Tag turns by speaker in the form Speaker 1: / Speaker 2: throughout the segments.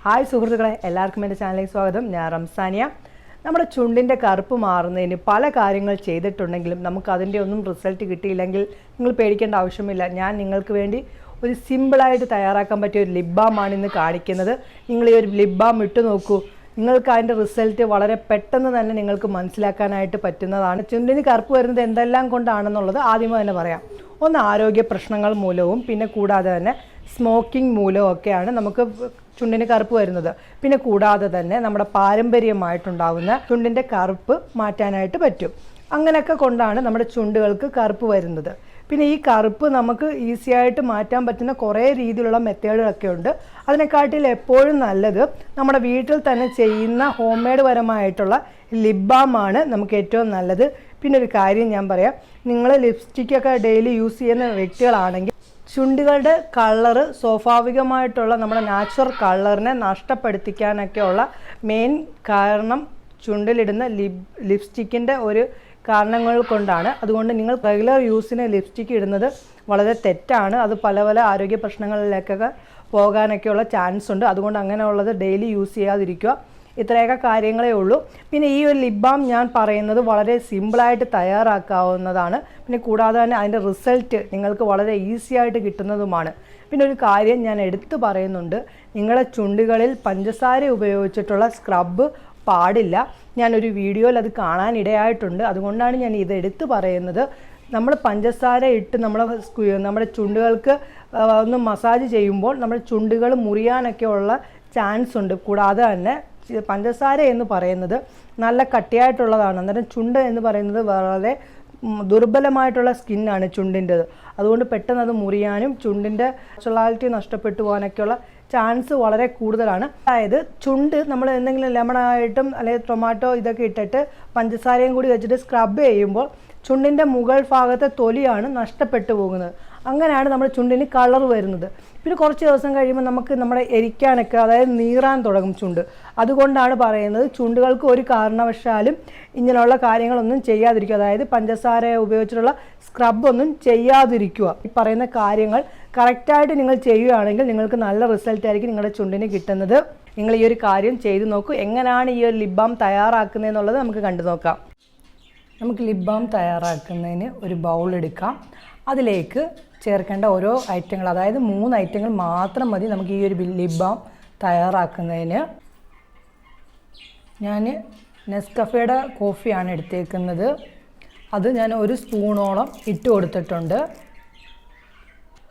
Speaker 1: Hi സുഹൃത്തുക്കളെ, എല്ലാവർക്കും എൻ്റെ ചാനലിലേക്ക് സ്വാഗതം. ഞാൻ റംസാനിയ. നമ്മുടെ ചുണ്ടിൻ്റെ കറുപ്പ് മാറുന്നതിന് പല കാര്യങ്ങൾ ചെയ്തിട്ടുണ്ടെങ്കിലും നമുക്ക് അതിൻ്റെ ഒന്നും റിസൾട്ട് കിട്ടിയില്ലെങ്കിൽ നിങ്ങൾ പേടിക്കേണ്ട ആവശ്യമില്ല. ഞാൻ നിങ്ങൾക്ക് വേണ്ടി ഒരു സിമ്പിളായിട്ട് തയ്യാറാക്കാൻ പറ്റിയ ഒരു ലിപ് ബാമാണ് ഇന്ന് കാണിക്കുന്നത്. നിങ്ങൾ ഈ ഒരു ലിപ് ബാം ഇട്ട് നോക്കൂ. നിങ്ങൾക്ക് അതിൻ്റെ റിസൾട്ട് വളരെ പെട്ടെന്ന് തന്നെ നിങ്ങൾക്ക് മനസ്സിലാക്കാനായിട്ട് പറ്റുന്നതാണ്. ചുണ്ടിന് കറുപ്പ് വരുന്നത് എന്തെല്ലാം കൊണ്ടാണെന്നുള്ളത് ആദ്യമേ തന്നെ പറയാം. ഒന്ന്, ആരോഗ്യ പ്രശ്നങ്ങൾ മൂലവും പിന്നെ കൂടാതെ തന്നെ സ്മോക്കിംഗ് മൂലവും ഒക്കെയാണ് നമുക്ക് ചുണ്ടിന് കറുപ്പ് വരുന്നത്. പിന്നെ കൂടാതെ തന്നെ നമ്മുടെ പാരമ്പര്യമായിട്ടുണ്ടാകുന്ന ചുണ്ടിൻ്റെ കറുപ്പ് മാറ്റാനായിട്ട് പറ്റും. അങ്ങനെയൊക്കെ കൊണ്ടാണ് നമ്മുടെ ചുണ്ടുകൾക്ക് കറുപ്പ് വരുന്നത്. പിന്നെ ഈ കറുപ്പ് നമുക്ക് ഈസി ആയിട്ട് മാറ്റാൻ പറ്റുന്ന കുറേ രീതിയിലുള്ള മെത്തേഡുകളൊക്കെ ഉണ്ട്. അതിനെക്കാട്ടിൽ എപ്പോഴും നല്ലത് നമ്മുടെ വീട്ടിൽ തന്നെ ചെയ്യുന്ന ഹോം മെയ്ഡ് പരമായിട്ടുള്ള ലിപ് ബാമാണ് നമുക്ക് ഏറ്റവും നല്ലത്. പിന്നെ ഒരു കാര്യം ഞാൻ പറയാം, നിങ്ങൾ ലിപ്സ്റ്റിക്കൊക്കെ ഡെയിലി യൂസ് ചെയ്യുന്ന വ്യക്തികളാണെങ്കിൽ ചുണ്ടുകളുടെ കളറ് സ്വാഭാവികമായിട്ടുള്ള നമ്മുടെ നാച്ചുറൽ കളറിനെ നഷ്ടപ്പെടുത്തിക്കാനൊക്കെയുള്ള മെയിൻ കാരണം ചുണ്ടിലിടുന്ന ലിപ്സ്റ്റിക്കിൻ്റെ ഒരു കാരണങ്ങൾ കൊണ്ടാണ്. അതുകൊണ്ട് നിങ്ങൾ റെഗുലർ യൂസിന് ലിപ്സ്റ്റിക്ക് ഇടുന്നത് വളരെ തെറ്റാണ്. അത് പല പല ആരോഗ്യ പ്രശ്നങ്ങളിലേക്കൊക്കെ പോകാനൊക്കെയുള്ള ചാൻസ് ഉണ്ട്. അതുകൊണ്ട് അങ്ങനെയുള്ളത് ഡെയിലി യൂസ് ചെയ്യാതിരിക്കുക. ഇത്രയൊക്കെ കാര്യങ്ങളേ ഉള്ളൂ. പിന്നെ ഈ ഒരു ലിപ് ബാം ഞാൻ പറയുന്നത് വളരെ സിമ്പിളായിട്ട് തയ്യാറാക്കാവുന്നതാണ്. പിന്നെ കൂടാതെ തന്നെ അതിൻ്റെ റിസൾട്ട് നിങ്ങൾക്ക് വളരെ ഈസി ആയിട്ട് കിട്ടുന്നതുമാണ്. പിന്നെ ഒരു കാര്യം ഞാൻ എടുത്തു പറയുന്നുണ്ട്, നിങ്ങളുടെ ചുണ്ടുകളിൽ പഞ്ചസാര ഉപയോഗിച്ചിട്ടുള്ള സ്ക്രബ് പാടില്ല. ഞാനൊരു വീഡിയോയിൽ അത് കാണാനിടയായിട്ടുണ്ട്. അതുകൊണ്ടാണ് ഞാൻ ഇത് എടുത്തു പറയുന്നത്. നമ്മൾ പഞ്ചസാര ഇട്ട് നമ്മുടെ ചുണ്ടുകൾക്ക് ഒന്ന് മസാജ് ചെയ്യുമ്പോൾ നമ്മുടെ ചുണ്ടുകൾ മുറിയാനൊക്കെയുള്ള ചാൻസ് ഉണ്ട്. കൂടാതെ തന്നെ പഞ്ചസാര എന്ന് പറയുന്നത് നല്ല കട്ടിയായിട്ടുള്ളതാണ്. അന്നേരം ചുണ്ട് എന്ന് പറയുന്നത് വളരെ ദുർബലമായിട്ടുള്ള സ്കിന്നാണ് ചുണ്ടിൻ്റെത്. അതുകൊണ്ട് പെട്ടെന്ന് അത് മുറിയാനും ചുണ്ടിൻ്റെ നാച്ചുറാലിറ്റി നഷ്ടപ്പെട്ടു പോകാനൊക്കെയുള്ള ചാൻസ് വളരെ കൂടുതലാണ്. അതായത് ചുണ്ട് നമ്മൾ എന്തെങ്കിലും ലെമണായിട്ടും അല്ലെങ്കിൽ ടൊമാറ്റോ ഇതൊക്കെ ഇട്ടിട്ട് പഞ്ചസാരയും കൂടി വെച്ചിട്ട് സ്ക്രബ് ചെയ്യുമ്പോൾ ചുണ്ടിൻ്റെ മുകൾ ഭാഗത്തെ തൊലിയാണ് നഷ്ടപ്പെട്ടു പോകുന്നത്. അങ്ങനെയാണ് നമ്മുടെ ചുണ്ടിന് കളർ വരുന്നത്. പിന്നെ കുറച്ച് ദിവസം കഴിയുമ്പോൾ നമ്മുടെ എരിക്കാനൊക്കെ, അതായത് നീറാൻ തുടങ്ങും ചുണ്ട്. അതുകൊണ്ടാണ് പറയുന്നത് ചുണ്ടുകൾക്ക് ഒരു കാരണവശാലും ഇങ്ങനെയുള്ള കാര്യങ്ങളൊന്നും ചെയ്യാതിരിക്കുക. അതായത് പഞ്ചസാര ഉപയോഗിച്ചിട്ടുള്ള സ്ക്രബൊന്നും ചെയ്യാതിരിക്കുക. ഈ പറയുന്ന കാര്യങ്ങൾ കറക്റ്റായിട്ട് നിങ്ങൾ ചെയ്യുകയാണെങ്കിൽ നിങ്ങൾക്ക് നല്ല റിസൾട്ടായിരിക്കും നിങ്ങളുടെ ചുണ്ടിന് കിട്ടുന്നത്. നിങ്ങൾ ഈ ഒരു കാര്യം ചെയ്തു നോക്കൂ. എങ്ങനെയാണ് ഈ ഒരു ലിപ് ബാം തയ്യാറാക്കുന്നതെന്നുള്ളത് നമുക്ക് കണ്ടു നോക്കാം. നമുക്ക് ലിപ് ബാം തയ്യാറാക്കുന്നതിന് ഒരു ബൗൾ എടുക്കാം. അതിലേക്ക് ചേർക്കേണ്ട ഓരോ ഐറ്റങ്ങൾ, അതായത് 3 ഐറ്റങ്ങൾ മാത്രം മതി നമുക്ക് ഈ ഒരു ലിപ് ബാം തയ്യാറാക്കുന്നതിന്. ഞാൻ നെസ്കഫേയുടെ കോഫിയാണ് എടുത്തേക്കുന്നത്. അത് ഞാൻ 1 സ്പൂണോളം ഇട്ട് കൊടുത്തിട്ടുണ്ട്.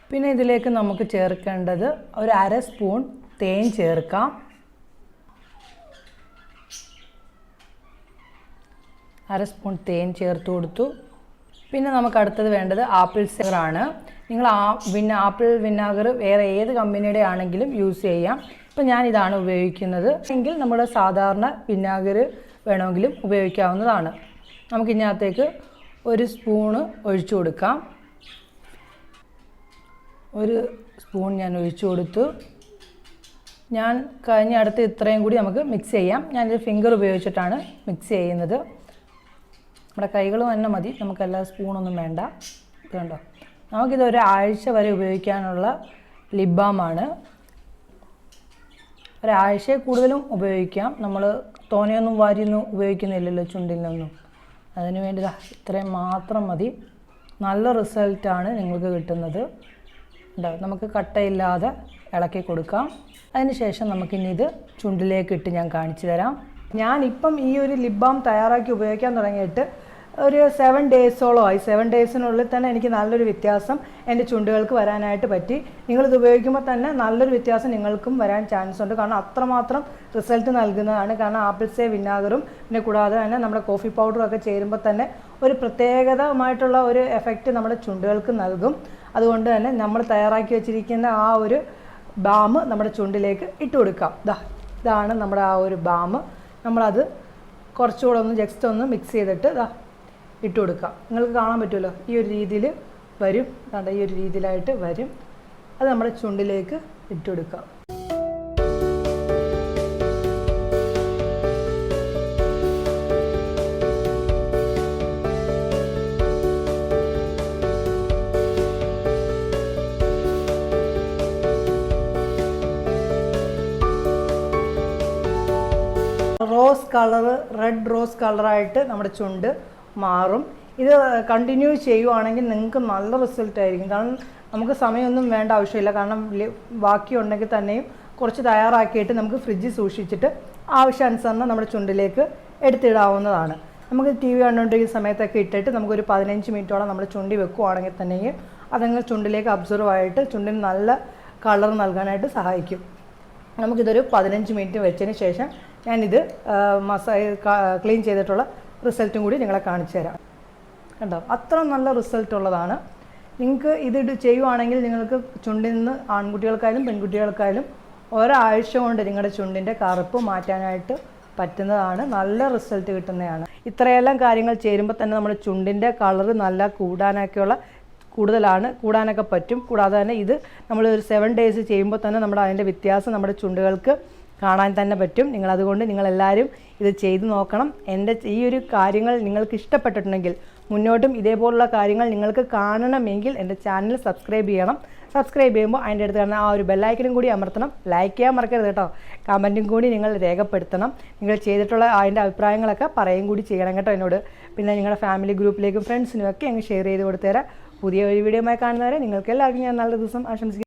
Speaker 1: പിന്നെ ഇതിലേക്ക് നമുക്ക് ചേർക്കേണ്ടത് ഒരു 1/2 സ്പൂൺ തേൻ ചേർക്കാം. 1/2 സ്പൂൺ തേൻ ചേർത്ത് കൊടുത്തു. പിന്നെ നമുക്ക് അടുത്തത് വേണ്ടത് ആപ്പിൾ സിഡറാണ്. നിങ്ങൾ ആപ്പിൾ വിനാഗർ വേറെ ഏത് കമ്പനിയുടെ ആണെങ്കിലും യൂസ് ചെയ്യാം. ഇപ്പം ഞാൻ ഇതാണ് ഉപയോഗിക്കുന്നത്. എങ്കിൽ നമ്മുടെ സാധാരണ വിനാഗർ വേണമെങ്കിലും ഉപയോഗിക്കാവുന്നതാണ്. നമുക്കിതിനകത്തേക്ക് 1 സ്പൂണ് ഒഴിച്ചു കൊടുക്കാം. 1 സ്പൂൺ ഞാൻ ഒഴിച്ചു കൊടുത്തു. ഞാൻ അടുത്ത് ഇത്രയും കൂടി നമുക്ക് മിക്സ് ചെയ്യാം. ഞാനിത് ഫിംഗർ ഉപയോഗിച്ചിട്ടാണ് മിക്സ് ചെയ്യുന്നത്. നമ്മുടെ കൈകൾ തന്നെ മതി, നമുക്കെല്ലാ സ്പൂണൊന്നും വേണ്ട. ഇത് കണ്ടോ, നമുക്കിത് ഒരാഴ്ച വരെ ഉപയോഗിക്കാനുള്ള ലിപ് ബാമാണ്. ഒരാഴ്ചയിൽ കൂടുതലും ഉപയോഗിക്കാം. നമ്മൾ തോനെയൊന്നും വാരിയൊന്നും ഉപയോഗിക്കുന്നില്ലല്ലോ ചുണ്ടിലൊന്നും. അതിന് വേണ്ടി ഇത്രയും മാത്രം മതി. നല്ല റിസൾട്ടാണ് നിങ്ങൾക്ക് കിട്ടുന്നത്. നമുക്ക് കട്ടയില്ലാതെ ഇളക്കി കൊടുക്കാം. അതിന് ശേഷം നമുക്കിനി ഇത് ചുണ്ടിലേക്ക് ഇട്ട് ഞാൻ കാണിച്ചു തരാം. ഞാനിപ്പം ഈ ഒരു ലിപ് ബാം തയ്യാറാക്കി ഉപയോഗിക്കാൻ തുടങ്ങിയിട്ട് ഒരു 7 ഡേയ്സോളമായി. 7 ഡേയ്സിനുള്ളിൽ തന്നെ എനിക്ക് നല്ലൊരു വ്യത്യാസം എൻ്റെ ചുണ്ടുകൾക്ക് വരാനായിട്ട് പറ്റി. നിങ്ങളിത് ഉപയോഗിക്കുമ്പോൾ തന്നെ നല്ലൊരു വ്യത്യാസം നിങ്ങൾക്കും വരാൻ ചാൻസ് ഉണ്ട്. കാരണം അത്രമാത്രം റിസൾട്ട് നൽകുന്നതാണ്. കാരണം ആപ്പിൾസേ വിനാഗറും പിന്നെ കൂടാതെ തന്നെ നമ്മുടെ കോഫി പൗഡറും ഒക്കെ ചേരുമ്പോൾ തന്നെ ഒരു പ്രത്യേകതമായിട്ടുള്ള ഒരു എഫക്റ്റ് നമ്മുടെ ചുണ്ടുകൾക്ക് നൽകും. അതുകൊണ്ട് തന്നെ നമ്മൾ തയ്യാറാക്കി വെച്ചിരിക്കുന്ന ആ ഒരു ബാം നമ്മുടെ ചുണ്ടിലേക്ക് ഇട്ട് കൊടുക്കാം. ഇതാണ് നമ്മുടെ ആ ഒരു ബാം. നമ്മളത് കുറച്ചുകൂടെ ജസ്റ്റ് ഒന്ന് മിക്സ് ചെയ്തിട്ട് ഇട്ട് കൊടുക്കാം. നിങ്ങൾക്ക് കാണാൻ പറ്റുമല്ലോ, ഈ ഒരു രീതിയിൽ വരും. ഈ ഒരു രീതിയിലായിട്ട് വരും. അത് നമ്മുടെ ചുണ്ടിലേക്ക് ഇട്ട് കൊടുക്കാം. റെഡ് റോസ് കളറായിട്ട് നമ്മുടെ ചുണ്ട് മാറും. ഇത് കണ്ടിന്യൂ ചെയ്യുവാണെങ്കിൽ നിങ്ങൾക്ക് നല്ല റിസൾട്ട് ആയിരിക്കും. കാരണം നമുക്ക് സമയമൊന്നും വേണ്ട ആവശ്യമില്ല. കാരണം ബാക്കിയുണ്ടെങ്കിൽ തന്നെയും കുറച്ച് തയ്യാറാക്കിയിട്ട് നമുക്ക് ഫ്രിഡ്ജിൽ സൂക്ഷിച്ചിട്ട് ആവശ്യാനുസരണം നമ്മുടെ ചുണ്ടിലേക്ക് എടുത്തിടാവുന്നതാണ്. നമുക്ക് ടി വി കണ്ടുകൊണ്ടിരിക്കുന്ന സമയത്തൊക്കെ ഇട്ടിട്ട് നമുക്കൊരു 15 മിനിറ്റോളം നമ്മൾ ചുണ്ടി വെക്കുവാണെങ്കിൽ തന്നെയും അതങ്ങ് ചുണ്ടിലേക്ക് അബ്സർവ് ആയിട്ട് ചുണ്ടിന് നല്ല കളർ നൽകാനായിട്ട് സഹായിക്കും. നമുക്കിതൊരു 15 മിനിറ്റ് വെച്ചതിന് ശേഷം ഞാനിത് ക്ലീൻ ചെയ്തിട്ടുള്ള റിസൾട്ടും കൂടി നിങ്ങളെ കാണിച്ചു തരാം. കണ്ടോ, അത്ര നല്ല റിസൾട്ട് ഉള്ളതാണ്. നിങ്ങൾക്ക് ഇത് ചെയ്യുവാണെങ്കിൽ നിങ്ങൾക്ക് ചുണ്ടിൽ നിന്ന് ആൺകുട്ടികൾക്കായാലും പെൺകുട്ടികൾക്കായാലും ഒരാഴ്ച കൊണ്ട് നിങ്ങളുടെ ചുണ്ടിൻ്റെ കറുപ്പ് മാറ്റാനായിട്ട് പറ്റുന്നതാണ്. നല്ല റിസൾട്ട് കിട്ടുന്നതാണ്. ഇത്രയെല്ലാം കാര്യങ്ങൾ ചേരുമ്പോൾ തന്നെ നമ്മുടെ ചുണ്ടിൻ്റെ കളറ് നല്ല കൂടാനൊക്കെ പറ്റും. കൂടാതെ തന്നെ ഇത് നമ്മൾ ഒരു 7 ഡേയ്സ് ചെയ്യുമ്പോൾ തന്നെ അതിൻ്റെ വ്യത്യാസം നമ്മുടെ ചുണ്ടുകൾക്ക് കാണാൻ തന്നെ പറ്റും. അതുകൊണ്ട് നിങ്ങളെല്ലാവരും ഇത് ചെയ്ത് നോക്കണം. എൻ്റെ ഈ ഒരു കാര്യങ്ങൾ നിങ്ങൾക്ക് ഇഷ്ടപ്പെട്ടിട്ടുണ്ടെങ്കിൽ മുന്നോട്ടും ഇതേപോലുള്ള കാര്യങ്ങൾ നിങ്ങൾക്ക് കാണണമെങ്കിൽ എൻ്റെ ചാനൽ സബ്സ്ക്രൈബ് ചെയ്യണം. സബ്സ്ക്രൈബ് ചെയ്യുമ്പോൾ അതിൻ്റെ അടുത്ത് കാണുന്ന ആ ഒരു ബെല്ലൈക്കനും കൂടി അമർത്തണം. ലൈക്ക് ചെയ്യാൻ മറക്കരുത് കേട്ടോ. കമൻറ്റും കൂടി നിങ്ങൾ രേഖപ്പെടുത്തണം. നിങ്ങൾ ചെയ്തിട്ടുള്ള അതിൻ്റെ അഭിപ്രായങ്ങളൊക്കെ പറയുകയും കൂടി ചെയ്യണം കേട്ടോ എന്നോട്. പിന്നെ നിങ്ങളുടെ ഫാമിലി ഗ്രൂപ്പിലേക്കും ഫ്രണ്ട്സിനും ഒക്കെ അങ്ങ് ഷെയർ ചെയ്ത് കൊടുത്തുതരാം. പുതിയ ഒരു വീഡിയോയുമായി കാണുന്നവരെ നിങ്ങൾക്ക് എല്ലാവർക്കും ഞാൻ നല്ല ദിവസം ആശംസിക്കുന്നു.